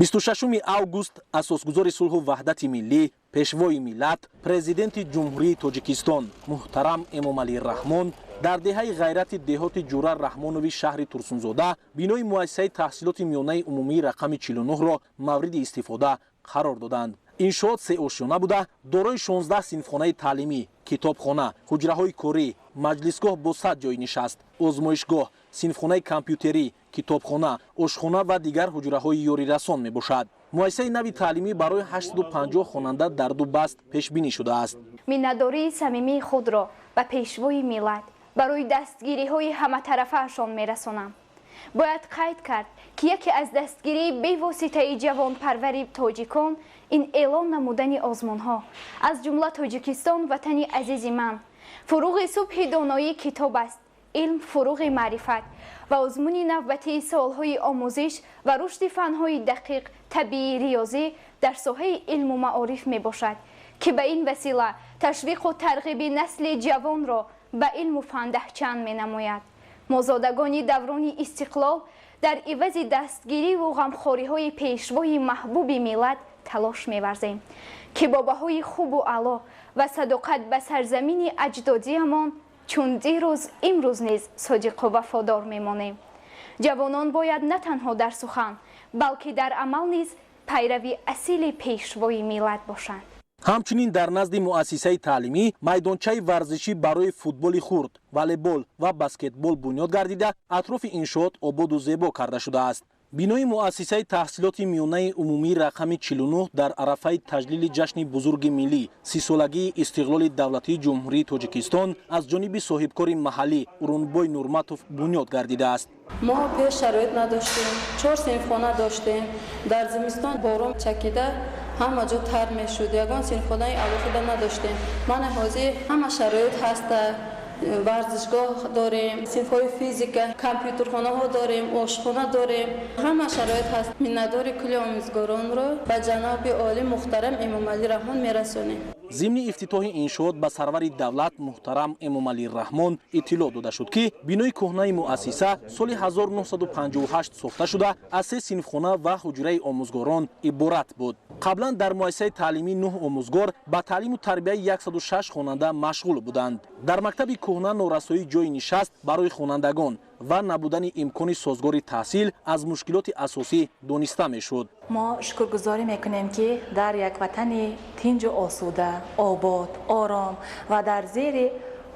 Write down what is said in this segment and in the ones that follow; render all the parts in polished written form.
26 август асосгузори сулҳу ваҳдати миллӣ, пешвои миллат, президенти ҷумҳурии Тоҷикистон муҳтарам Эмомалӣ Раҳмон дар деҳаи ғайрати деҳоти Ҷура Раҳмонови шаҳри Турсунзода бинои муассисаи таҳсилоти миёнаи умумии рақами 49-ро мавриди истифода қарор доданд. иншоот сеошёна буда дорои 16 синфхонаи таълимӣ, китобхона, ҳуҷраҳои корӣ, маҷлисгоҳ бо 100 ҷойи нишаст, озмоишгоҳ, синфхонаи компютерӣ, китобхона, ошхона ва дигар ҳуҷраҳои ёрирасон мебошад. муассисаи нави таълимӣ барои 850 хонанда дар ду баст пешбинӣ шудааст. миннатдории самимии худро ба пешвои миллат барои дастгириҳои ҳаматарафаашон мерасонам. бояд қайд кард ки яке аз дастгирии бевоситаи ҷавонпарвари тоҷикон ин эълон намудани озмунҳо аз ҷумла Тоҷикистон ватани азизи ман фуруғи субҳи доноии китоб аст, илм фуруғи маърифат ва озмуни навбатии солҳои омӯзиш ва рушди фанҳои дақиқ, табиӣ, риёзӣ дар соҳаи илму маориф мебошад ки ба ин васила ташвиқу тарғиби насли ҷавонро ба илму фан даҳчанд менамояд. мо зодагони даврони истиқлол дар ивази дастгириву ғамхориҳои пешвои маҳбуби миллат талош меварзем ки бо баҳои хубу аъло ва садоқат ба сарзамини аҷдодиамон чун дирӯз имрӯз низ содиқу вафодор мемонем. ҷавонон бояд на танҳо дар сухан, балки дар амал низ пайрави асили пешвои миллат бошанд. ҳамчунин дар назди муассисаи таълимӣ майдончаи варзишӣ барои футболи хурд, волейбол ва баскетбол бунёд гардида, атрофи иншоот ободу зебо карда шудааст. бинои муассисаи таҳсилоти миёнаи умумии рақами 49 дар арафаи таҷлили ҷашни бузурги миллӣ сисолагии истиқлоли давлатии ҷумҳурии Тоҷикистон аз ҷониби соҳибкори маҳаллӣ Урунбой Нурматов бунёд гардидааст. мо пеш шароит надоштем, 4 синфхона доштем. дар зимистон борон чакида ҳама ҷо тар мешуд, ягон синфхонаи алоҳида надоштем. мани ҳозир ҳама шароит ҳаста. варзишгоҳ дорем, синфҳои физика, компютерхонаҳо дорем, ошхона дорем. ҳама шароит ҳаст. миннатдори кулли омӯзгоронро ба ҷаноби оли муҳтарам Эмомалӣ Раҳмон мерасонем. зимни ифтитоҳи иншоот ба сарвари давлат муҳтарам Эмомалӣ Раҳмон иттилоъ дода шуд ки бинои кӯҳнаи муассиса соли 1958 сохта шуда аз 3 синфхона ва ҳуҷраи омӯзгорон иборат буд. қаблан дар муассисаи таълимӣ 9 омӯзгор ба таълиму тарбияи 106 хонанда машғул буданд. дар мактаби кӯҳна норасоии ҷойи нишаст барои хонандагон ва набудани имкони созгори таҳсил аз мушкилоти асосӣ дониста мешуд. мо шукргузорӣ мекунем ки дар як ватани тинҷу осуда, обод, ором ва дар зери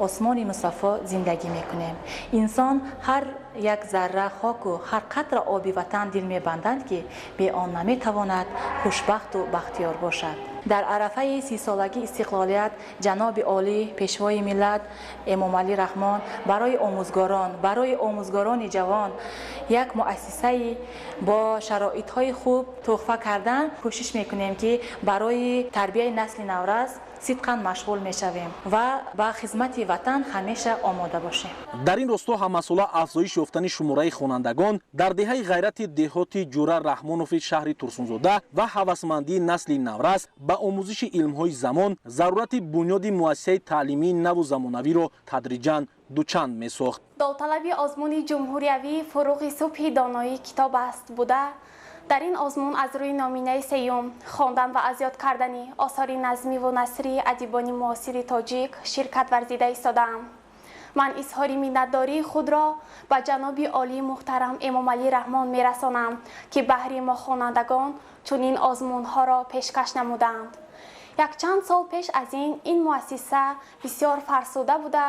осмони мусаффо зиндагӣ мекунем. инсон ҳар як зарра хоку ҳар қатра оби ватан дил мебанданд ки бе он наметавонад хушбахту бахтиёр бошад. дар арафаи 30-солагии истиқлолият ҷаноби олӣ пешвои миллат Эмомалӣ Раҳмон барои омӯзгорони ҷавон як муассисаи бо шароитҳои хуб туҳфа кардан кӯшиш мекунем ки барои тарбияи насли наврас сидқан машғул мешавем ва ба хизмати ватан ҳамеша омода бошем. дар ин росто ҳамасола афзоиш ёфтани шумораи хонандагон дар деҳаи ғайрати деҳоти Ҷура Раҳмонови шаҳри Турсунзода ва ҳавасмандии насли наврас ба омӯзиши илмҳои замон зарурати бунёди муассисаи таълимии наву замонавиро тадриҷан дучанд месохт. довталаби озмуни ҷумҳуриявӣ фуруғи субҳи доноии китоб аст буда дар ин озмун аз рӯи номинаи сеюм хондан ва аз ёд кардани осори назмиву насрии адибони муосири тоҷик ширкат варзида истодаам. ман изҳори миннатдории худро ба ҷаноби олии муҳтарам Эмомалӣ Раҳмон мерасонам ки баҳри мо хонандагон чунин озмунҳоро пешкаш намуданд. якчанд сол пеш аз ин муассиса бисёр фарсуда буда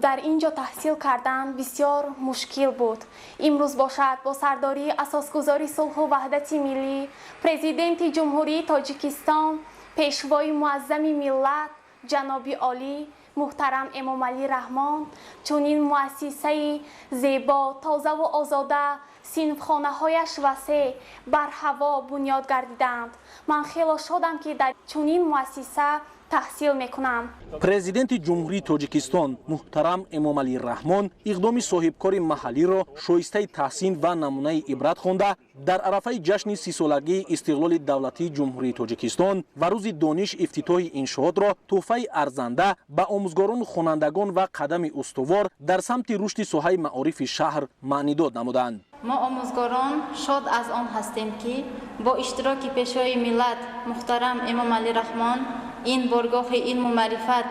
дар ин ҷо таҳсил кардан бисёр мушкил буд. имрӯз бошад бо сардории асосгузори сулҳу ваҳдати миллӣ, президенти ҷумҳурии Тоҷикистон, пешвои муаззами миллат ҷаноби олӣ муҳтарам Эмомалӣ Раҳмон чунин муассисаи зебо, тозаву озода, синфхонаҳояш васеъ бар ҳаво бунёд гардиданд. ман хело шодам ки дар чунин муассиса таҳсил мекунам. президенти ҷумҳурии Тоҷикистон муҳтарам Эмомалӣ Раҳмон иқдоми соҳибкори маҳаллиро шоистаи таҳсин ва намунаи ибрат хонда дар арафаи ҷашни 30-солагии истиқлоли давлатии ҷумҳурии Тоҷикистон ва рӯзи дониш ифтитоҳи иншоотро тӯҳфаи арзанда ба омӯзгорону хонандагон ва қадами устувор дар самти рушди соҳаи маорифи шаҳр маънидод намуданд. ما آموزگاران شاد از آن هستیم که با اشتراک پیشوای ملت محترم امام علی رحمان این بارگاه علم و معرفت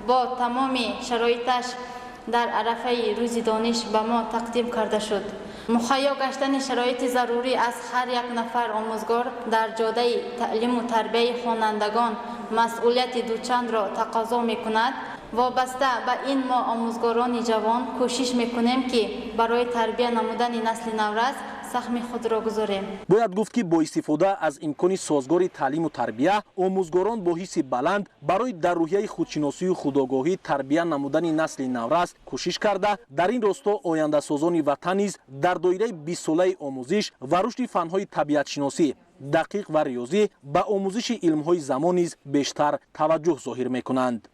با تمام شرایطش در عرفه روز دانش به ما تقدیم کرده شد. مهیا گشتن شرایط ضروری از هر یک نفر آموزگار در جاده تعلیم و تربیت خوانندگان مسئولیت دوچند را تقاضا می کند. وابسته به این ما آموزگاران جوان کوشش میکنیم که برای تربیت نمودن نسل نورس سهم خود را گذاریم. باید گفت که با استفاده از امکان سازگار تعلیم و تربیت، آموزگاران با حس بلند برای در روحیه خودشناسی و خودآگاهی تربیت نمودن نسل نورس کوشش کرده در این راستا آینده سازان وطن نیز در دایره 20 ساله آموزش و رشد فنهای طبیعت شناسی دقیق و ریاضی به آموزش علمهای زمان نیز بیشتر توجه ظاهر میکنند.